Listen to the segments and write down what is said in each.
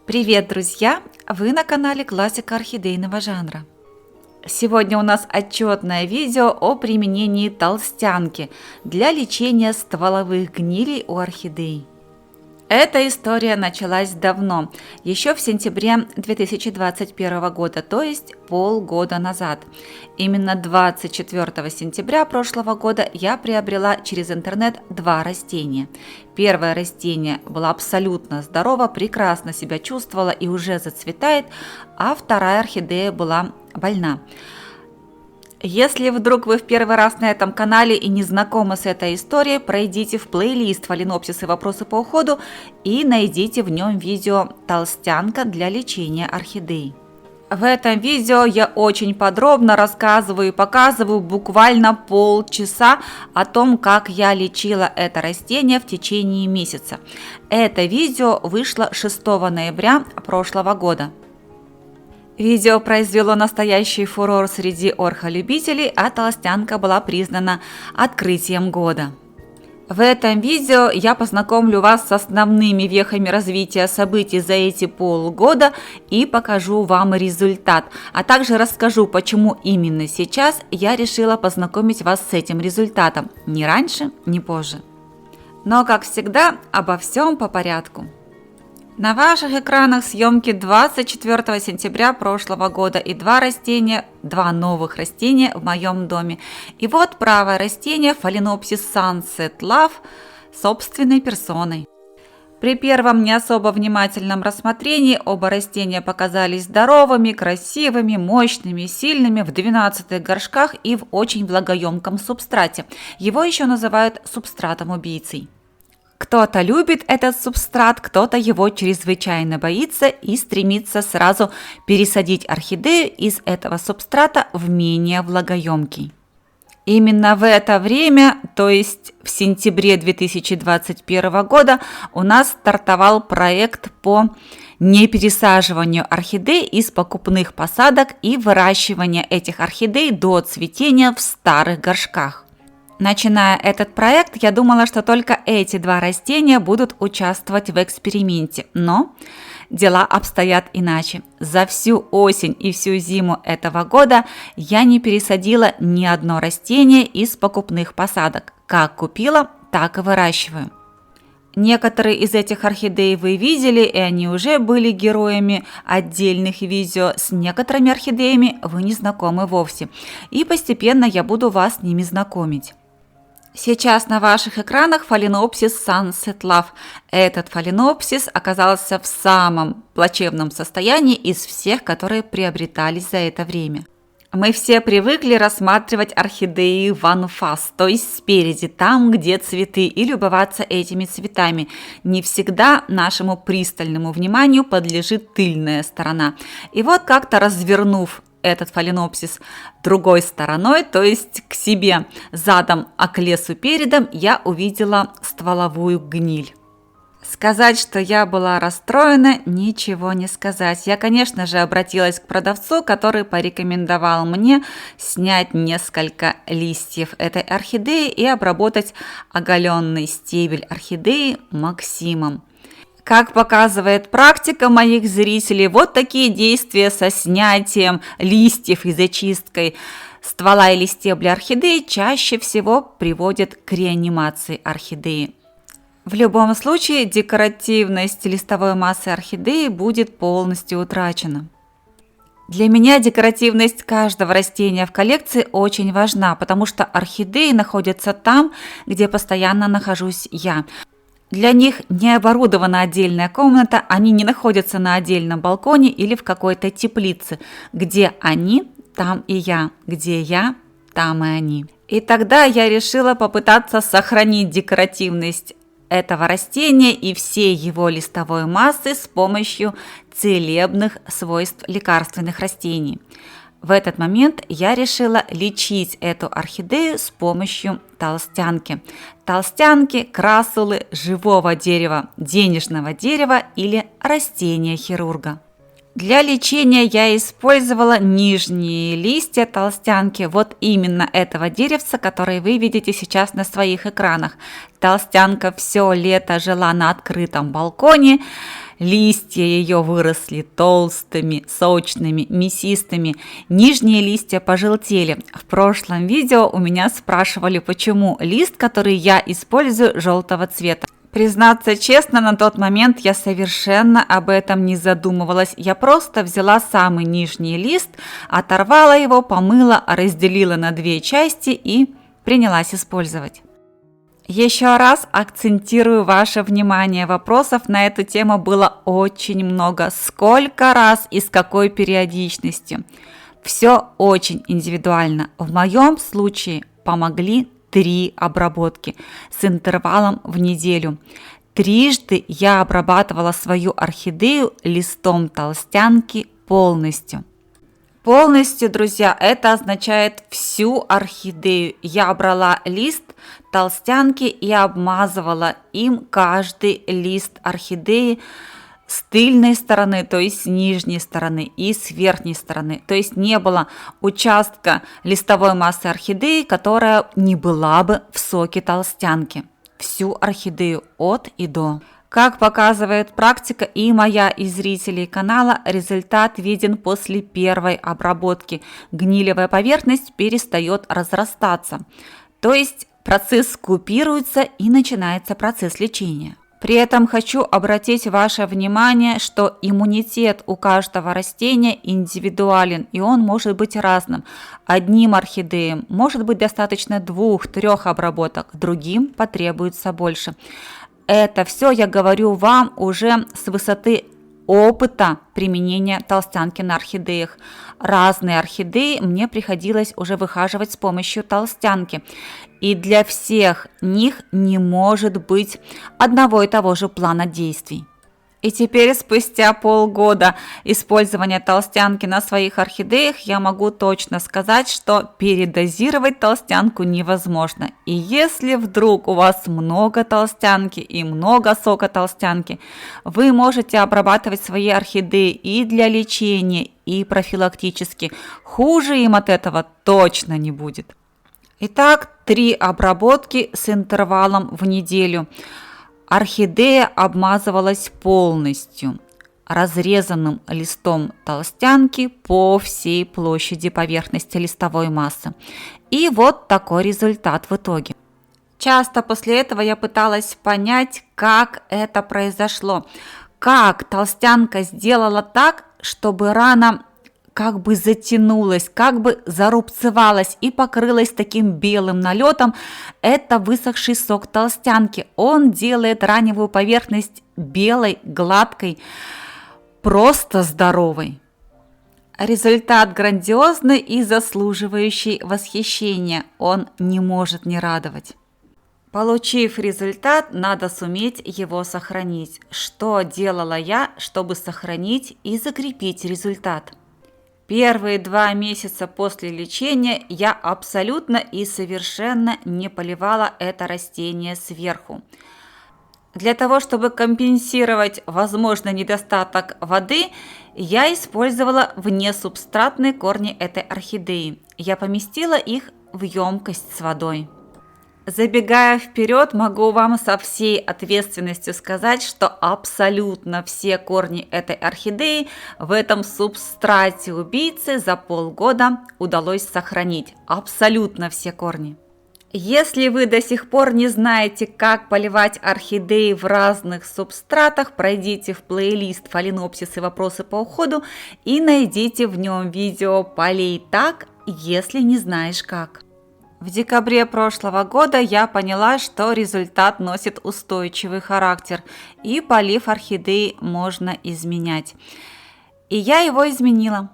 Привет, друзья! Вы на канале Классика орхидейного жанра. Сегодня у нас отчетное видео о применении толстянки для лечения стволовых гнилей у орхидей. Эта история началась давно, еще в сентябре 2021 года, то есть полгода назад. Именно 24 сентября прошлого года я приобрела через интернет два растения. Первое растение было абсолютно здорово, прекрасно себя чувствовало и уже зацветает, а вторая орхидея была больна. Если вдруг вы в первый раз на этом канале и не знакомы с этой историей, пройдите в плейлист «Фаленопсис и вопросы по уходу» и найдите в нем видео «Толстянка для лечения орхидей». В этом видео я очень подробно рассказываю и показываю буквально полчаса о том, как я лечила это растение в течение месяца. Это видео вышло 6 ноября прошлого года. Видео произвело настоящий фурор среди орхолюбителей, а толстянка была признана открытием года. В этом видео я познакомлю вас с основными вехами развития событий за эти полгода и покажу вам результат, а также расскажу, почему именно сейчас я решила познакомить вас с этим результатом, ни раньше, ни позже. Но, как всегда, обо всем по порядку. На ваших экранах съемки 24 сентября прошлого года и два новых растения в моем доме. И вот правое растение Phalaenopsis Sunset Love собственной персоной. При первом не особо внимательном рассмотрении оба растения показались здоровыми, красивыми, мощными, сильными в 12 горшках и в очень влагоемком субстрате. Его еще называют субстратом-убийцей. Кто-то любит этот субстрат, кто-то его чрезвычайно боится и стремится сразу пересадить орхидею из этого субстрата в менее влагоемкий. Именно в это время, то есть в сентябре 2021 года, у нас стартовал проект по непересаживанию орхидей из покупных посадок и выращивания этих орхидей до цветения в старых горшках. Начиная этот проект, я думала, что только эти два растения будут участвовать в эксперименте, но дела обстоят иначе. За всю осень и всю зиму этого года я не пересадила ни одно растение из покупных посадок. Как купила, так и выращиваю. Некоторые из этих орхидей вы видели, и они уже были героями отдельных видео. С некоторыми орхидеями вы не знакомы вовсе. И постепенно я буду вас с ними знакомить. Сейчас на ваших экранах Phalaenopsis Sunset Love. Этот фаленопсис оказался в самом плачевном состоянии из всех, которые приобретались за это время. Мы все привыкли рассматривать орхидеи в анфас, то есть спереди, там, где цветы, и любоваться этими цветами. Не всегда нашему пристальному вниманию подлежит тыльная сторона. И вот как-то развернув этот фаленопсис другой стороной, то есть к себе задом, а к лесу передом, я увидела стволовую гниль. Сказать, что я была расстроена, ничего не сказать. Я, конечно же, обратилась к продавцу, который порекомендовал мне снять несколько листьев этой орхидеи и обработать оголенный стебель орхидеи Максимом. Как показывает практика моих зрителей, вот такие действия со снятием листьев и зачисткой ствола или стебля орхидеи чаще всего приводят к реанимации орхидеи. В любом случае, декоративность листовой массы орхидеи будет полностью утрачена. Для меня декоративность каждого растения в коллекции очень важна, потому что орхидеи находятся там, где постоянно нахожусь я. Для них не оборудована отдельная комната, они не находятся на отдельном балконе или в какой-то теплице. Где они, там и я. Где я, там и они. И тогда я решила попытаться сохранить декоративность этого растения и всей его листовой массы с помощью целебных свойств лекарственных растений. В этот момент я решила лечить эту орхидею с помощью толстянки. Толстянки, красулы, живого дерева, денежного дерева или растения хирурга. Для лечения я использовала нижние листья толстянки, вот именно этого деревца, который вы видите сейчас на своих экранах. Толстянка все лето жила на открытом балконе, Листья ее выросли толстыми, сочными, мясистыми. Нижние листья пожелтели. В прошлом видео у меня спрашивали, почему лист, который я использую, желтого цвета. Признаться честно, на тот момент я совершенно об этом не задумывалась. Я просто взяла самый нижний лист, оторвала его, помыла, разделила на две части и принялась использовать. Еще раз акцентирую ваше внимание, вопросов на эту тему было очень много. Сколько раз и с какой периодичностью? Все очень индивидуально. В моем случае помогли 3 обработки с интервалом в неделю. Трижды я обрабатывала свою орхидею листом толстянки полностью. Полностью, друзья, это означает всю орхидею. Я брала лист толстянки и обмазывала им каждый лист орхидеи с тыльной стороны, то есть с нижней стороны, и с верхней стороны. То есть не было участка листовой массы орхидеи, которая не была бы в соке толстянки. Всю орхидею от и до. Как показывает практика и моя, и зрителей канала, результат виден после первой обработки. Гнилевая поверхность перестает разрастаться. То есть процесс купируется и начинается процесс лечения. При этом хочу обратить ваше внимание, что иммунитет у каждого растения индивидуален, и он может быть разным. Одним орхидеям может быть достаточно 2-3 обработок, другим потребуется больше. Это все я говорю вам уже с высоты опыта применения толстянки на орхидеях. Разные орхидеи мне приходилось уже выхаживать с помощью толстянки. И для всех них не может быть одного и того же плана действий. И теперь, спустя полгода использования толстянки на своих орхидеях, я могу точно сказать, что передозировать толстянку невозможно. И если вдруг у вас много толстянки и много сока толстянки, вы можете обрабатывать свои орхидеи и для лечения, и профилактически. Хуже им от этого точно не будет. Итак, 3 обработки с интервалом в неделю. Орхидея обмазывалась полностью разрезанным листом толстянки по всей площади поверхности листовой массы. И вот такой результат в итоге. Часто после этого я пыталась понять, как это произошло. Как толстянка сделала так, чтобы рана как бы затянулась, как бы зарубцевалась и покрылась таким белым налетом. Это высохший сок толстянки. Он делает раневую поверхность белой, гладкой, просто здоровой. Результат грандиозный и заслуживающий восхищения. Он не может не радовать. Получив результат, надо суметь его сохранить. Что делала я, чтобы сохранить и закрепить результат? Первые 2 месяца после лечения я абсолютно и совершенно не поливала это растение сверху. Для того, чтобы компенсировать возможный недостаток воды, я использовала внесубстратные корни этой орхидеи. Я поместила их в емкость с водой. Забегая вперед, могу вам со всей ответственностью сказать, что абсолютно все корни этой орхидеи в этом субстрате убийцы за полгода удалось сохранить. Абсолютно все корни. Если вы до сих пор не знаете, как поливать орхидеи в разных субстратах, пройдите в плейлист «Фаленопсис и вопросы по уходу» и найдите в нем видео «Полей так, если не знаешь как». В декабре прошлого года я поняла, что результат носит устойчивый характер, и полив орхидеи можно изменять. И я его изменила.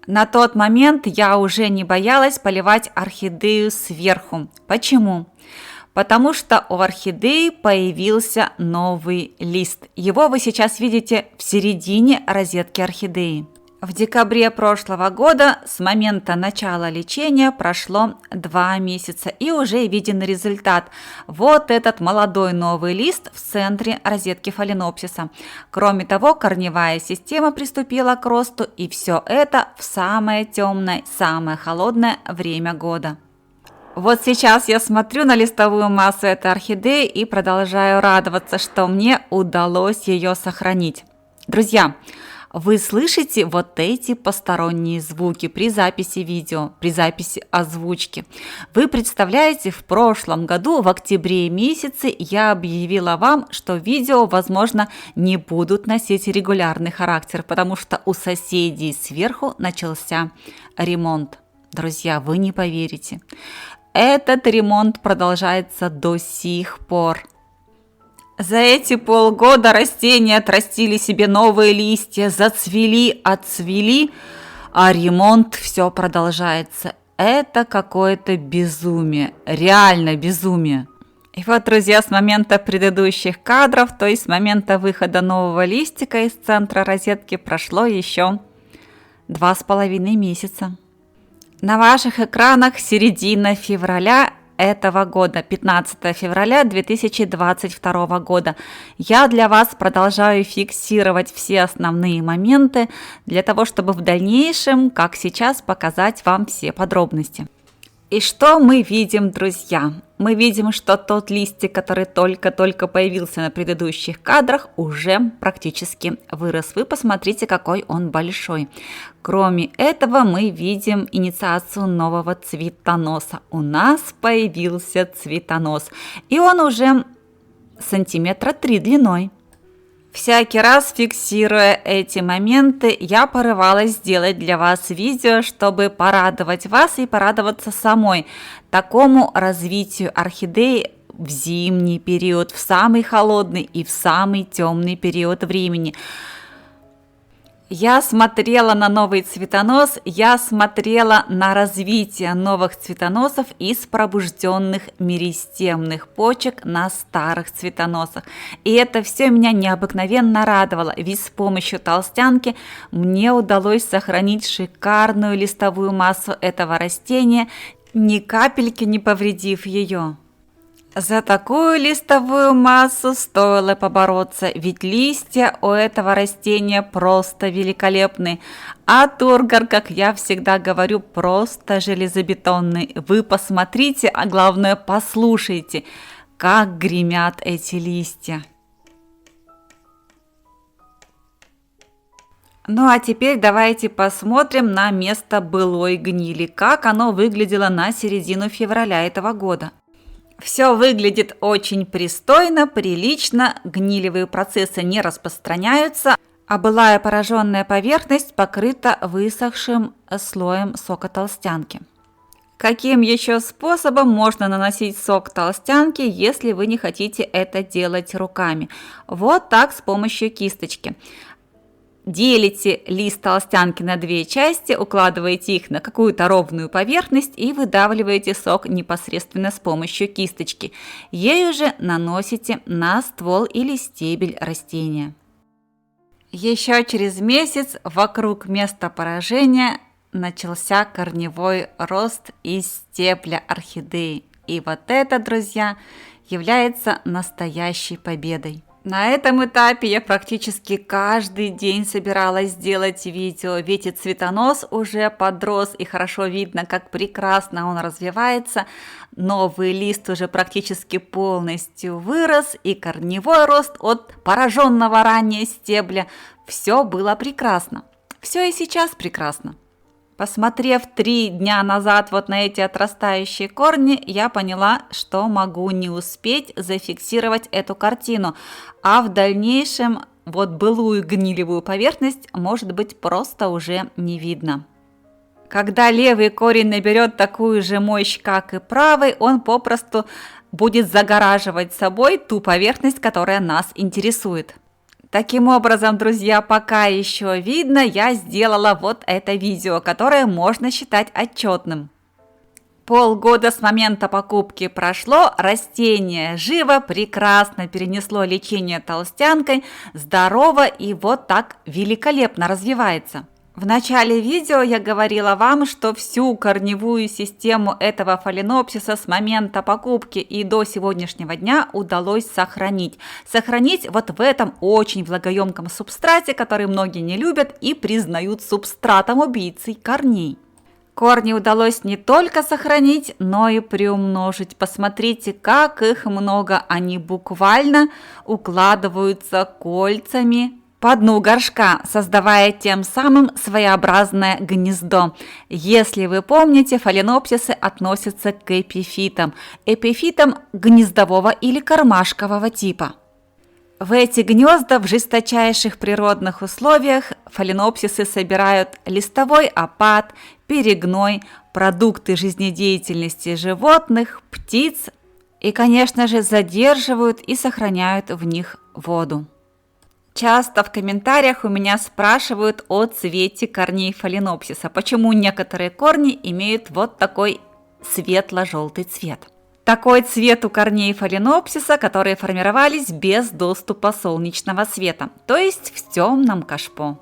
На тот момент я уже не боялась поливать орхидею сверху. Почему? Потому что у орхидеи появился новый лист. Его вы сейчас видите в середине розетки орхидеи. В декабре прошлого года с момента начала лечения прошло 2 месяца и уже виден результат. Вот этот молодой новый лист в центре розетки фаленопсиса. Кроме того, корневая система приступила к росту, и все это в самое темное, самое холодное время года. Вот сейчас я смотрю на листовую массу этой орхидеи и продолжаю радоваться, что мне удалось ее сохранить. Друзья, вы слышите вот эти посторонние звуки при записи видео, при записи озвучки. Вы представляете, в прошлом году, в октябре месяце, я объявила вам, что видео, возможно, не будут носить регулярный характер, потому что у соседей сверху начался ремонт. Друзья, вы не поверите. Этот ремонт продолжается до сих пор. За эти полгода растения отрастили себе новые листья, зацвели, отцвели, а ремонт все продолжается. Это какое-то безумие, реально безумие. И вот, друзья, с момента предыдущих кадров, то есть с момента выхода нового листика из центра розетки, прошло еще 2,5 месяца. На ваших экранах середина февраля этого года, 15 февраля 2022 года. Я для вас продолжаю фиксировать все основные моменты для того, чтобы в дальнейшем, как сейчас, показать вам все подробности. И что мы видим, друзья? Мы видим, что тот листик, который только-только появился на предыдущих кадрах, уже практически вырос. Вы посмотрите, какой он большой. Кроме этого, мы видим инициацию нового цветоноса. У нас появился цветонос, и он уже сантиметра 3 длиной. Всякий раз, фиксируя эти моменты, я порывалась сделать для вас видео, чтобы порадовать вас и порадоваться самой такому развитию орхидеи в зимний период, в самый холодный и в самый темный период времени. Я смотрела на новый цветонос, я смотрела на развитие новых цветоносов из пробужденных меристемных почек на старых цветоносах. И это все меня необыкновенно радовало, ведь с помощью толстянки мне удалось сохранить шикарную листовую массу этого растения, ни капельки не повредив ее. За такую листовую массу стоило побороться, ведь листья у этого растения просто великолепны, а тургор, как я всегда говорю, просто железобетонный. Вы посмотрите, а главное послушайте, как гремят эти листья. Ну а теперь давайте посмотрим на место былой гнили, как оно выглядело на середину февраля этого года. Все выглядит очень пристойно, прилично, гнилевые процессы не распространяются, а былая пораженная поверхность покрыта высохшим слоем сока толстянки. Каким еще способом можно наносить сок толстянки, если вы не хотите это делать руками? Вот так, с помощью кисточки. Делите лист толстянки на 2 части, укладываете их на какую-то ровную поверхность и выдавливаете сок непосредственно с помощью кисточки. Ею же наносите на ствол или стебель растения. Еще через месяц вокруг места поражения начался корневой рост из стебля орхидеи. И вот это, друзья, является настоящей победой. На этом этапе я практически каждый день собиралась сделать видео, ведь и цветонос уже подрос, и хорошо видно, как прекрасно он развивается. Новый лист уже практически полностью вырос, и корневой рост от пораженного ранее стебля. Все было прекрасно. Все и сейчас прекрасно. Посмотрев 3 дня назад вот на эти отрастающие корни, я поняла, что могу не успеть зафиксировать эту картину, а в дальнейшем вот былую гнилевую поверхность, может быть, просто уже не видно. Когда левый корень наберет такую же мощь, как и правый, он попросту будет загораживать собой ту поверхность, которая нас интересует. Таким образом, друзья, пока еще видно, я сделала вот это видео, которое можно считать отчетным. Полгода с момента покупки прошло, растение живо, прекрасно перенесло лечение толстянкой, здорово и вот так великолепно развивается. В начале видео я говорила вам, что всю корневую систему этого фаленопсиса с момента покупки и до сегодняшнего дня удалось сохранить. Сохранить вот в этом очень влагоемком субстрате, который многие не любят и признают субстратом убийцей корней. Корни удалось не только сохранить, но и приумножить. Посмотрите, как их много. Они буквально укладываются кольцами по дну горшка, создавая тем самым своеобразное гнездо. Если вы помните, фаленопсисы относятся к эпифитам. Эпифитам гнездового или кармашкового типа. В эти гнезда в жесточайших природных условиях фаленопсисы собирают листовой опад, перегной, продукты жизнедеятельности животных, птиц и, конечно же, задерживают и сохраняют в них воду. Часто в комментариях у меня спрашивают о цвете корней фаленопсиса, почему некоторые корни имеют вот такой светло-желтый цвет. Такой цвет у корней фаленопсиса, которые формировались без доступа солнечного света, то есть в темном кашпо.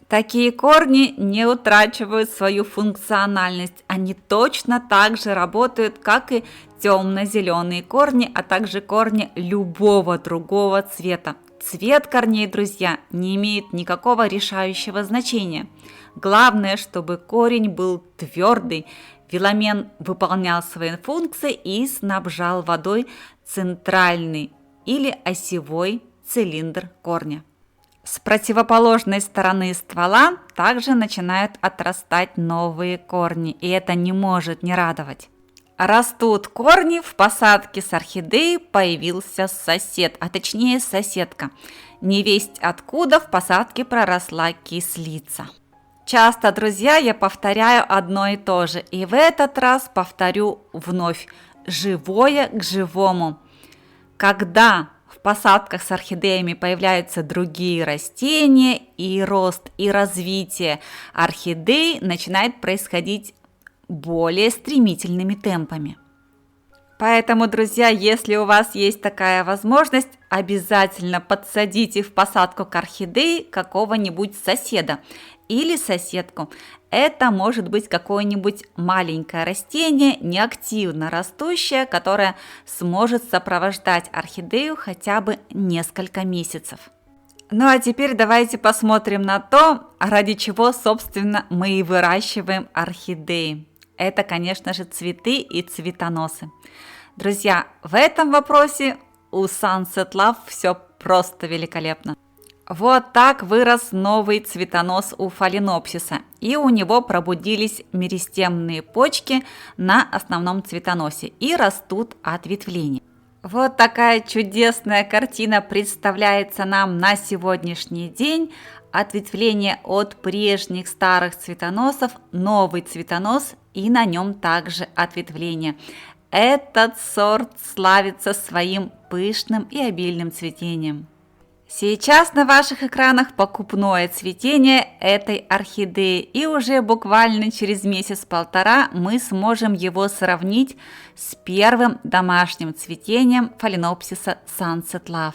Такие корни не утрачивают свою функциональность, они точно так же работают, как и темно-зеленые корни, а также корни любого другого цвета. Цвет корней, друзья, не имеет никакого решающего значения. Главное, чтобы корень был твердый, филамен выполнял свои функции и снабжал водой центральный или осевой цилиндр корня. С противоположной стороны ствола также начинают отрастать новые корни, и это не может не радовать. Растут корни, в посадке с орхидеи появился сосед, а точнее соседка. Невесть откуда в посадке проросла кислица. Часто, друзья, я повторяю одно и то же, и в этот раз повторю вновь: живое к живому. Когда в посадках с орхидеями появляются другие растения, и рост, и развитие орхидей начинает происходить более стремительными темпами. Поэтому, друзья, если у вас есть такая возможность, обязательно подсадите в посадку к орхидеи какого-нибудь соседа или соседку. Это может быть какое-нибудь маленькое растение, неактивно растущее, которое сможет сопровождать орхидею хотя бы несколько месяцев. Ну а теперь давайте посмотрим на то, ради чего, собственно, мы и выращиваем орхидеи. Это, конечно же, цветы и цветоносы. Друзья, в этом вопросе у Sunset Love все просто великолепно. Вот так вырос новый цветонос у фаленопсиса, и у него пробудились меристемные почки на основном цветоносе и растут ответвления. Вот такая чудесная картина представляется нам на сегодняшний день. Ответвление от прежних старых цветоносов, новый цветонос и на нем также ответвление. Этот сорт славится своим пышным и обильным цветением. Сейчас на ваших экранах покупное цветение этой орхидеи, и уже буквально через месяц-полтора мы сможем его сравнить с первым домашним цветением фаленопсиса Sunset Love.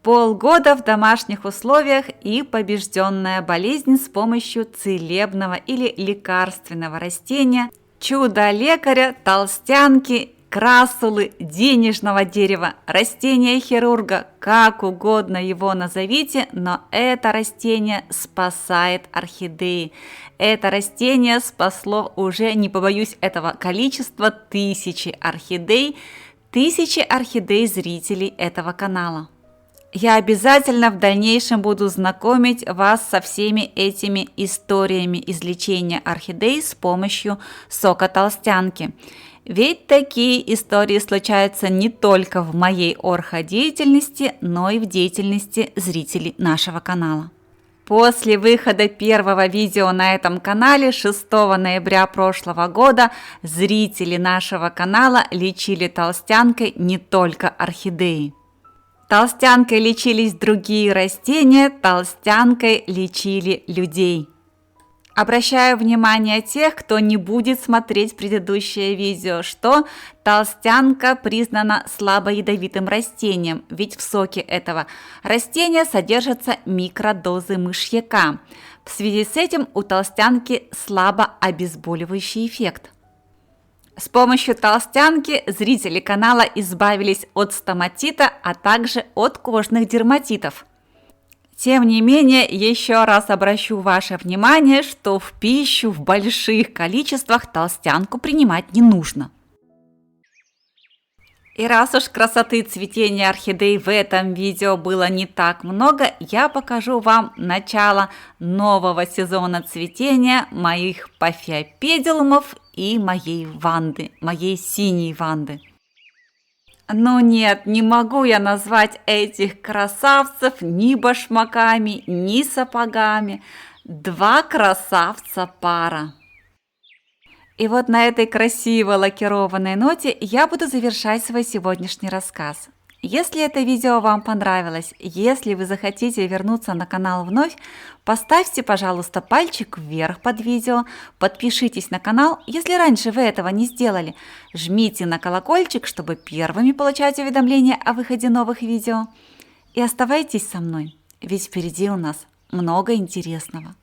Полгода в домашних условиях и побежденная болезнь с помощью целебного или лекарственного растения, чудо-лекаря, толстянки, красулы, денежного дерева, растения хирурга, как угодно его назовите, но это растение спасает орхидеи. Это растение спасло уже, не побоюсь этого количества, тысячи орхидей зрителей этого канала. Я обязательно в дальнейшем буду знакомить вас со всеми этими историями излечения орхидей с помощью сока толстянки. Ведь такие истории случаются не только в моей орходеятельности, но и в деятельности зрителей нашего канала. После выхода первого видео на этом канале 6 ноября прошлого года зрители нашего канала лечили толстянкой не только орхидеи. Толстянкой лечились другие растения, толстянкой лечили людей. Обращаю внимание тех, кто не будет смотреть предыдущее видео, что толстянка признана слабоядовитым растением, ведь в соке этого растения содержатся микродозы мышьяка. В связи с этим у толстянки слабо обезболивающий эффект. С помощью толстянки зрители канала избавились от стоматита, а также от кожных дерматитов. Тем не менее, еще раз обращу ваше внимание, что в пищу в больших количествах толстянку принимать не нужно. И раз уж красоты цветения орхидей в этом видео было не так много, я покажу вам начало нового сезона цветения моих пафиопедилумов и моей ванды, моей синей ванды. Но нет, не могу я назвать этих красавцев ни башмаками, ни сапогами. Два красавца пара. И вот на этой красивой лакированной ноте я буду завершать свой сегодняшний рассказ. Если это видео вам понравилось, если вы захотите вернуться на канал вновь, поставьте, пожалуйста, пальчик вверх под видео, подпишитесь на канал, если раньше вы этого не сделали, жмите на колокольчик, чтобы первыми получать уведомления о выходе новых видео. И оставайтесь со мной, ведь впереди у нас много интересного.